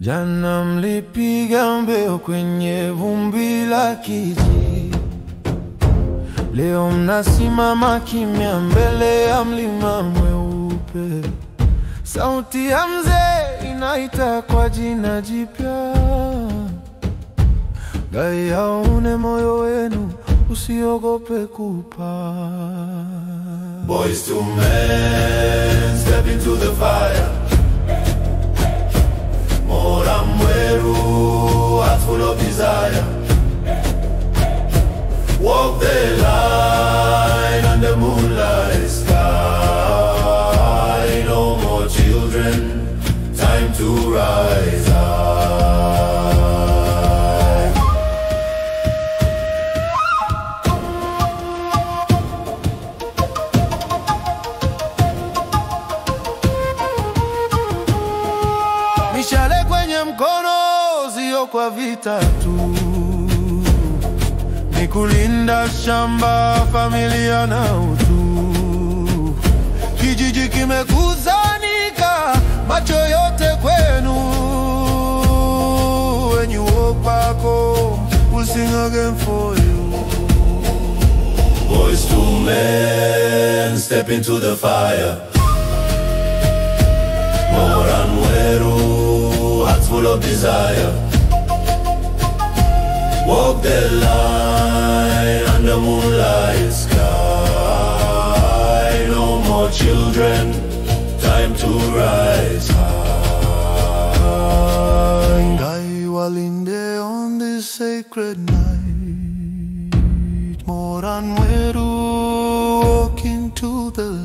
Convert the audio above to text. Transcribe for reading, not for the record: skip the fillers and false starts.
Jana mlipiga mbio kwenye vumbi la kijiji, leo mnasimama kimya mbele ya mlima mweupe. Sauti ya mzee inaita kwa jina jipya, Gai aone moyo wenu, usiogope kupaa. Boys to men, step into the fire. Mora Mweru, heart full of desire. Walk the line under moonlight sky. No more children, time to rise high. Mishale kwenye mkono, sio kwa vita tu, ni kulinda shamba, familia na utu. Kijiji kimekusanyika, macho yote kwenu. When you walk back home, we'll sing again for you. Boys to men, step into the fire. Mora Mweru, hearts full of desire. Walk the line under moonlight sky. No more children, time to rise high. Gai walinde on this sacred night. Mora Mweru, walk into the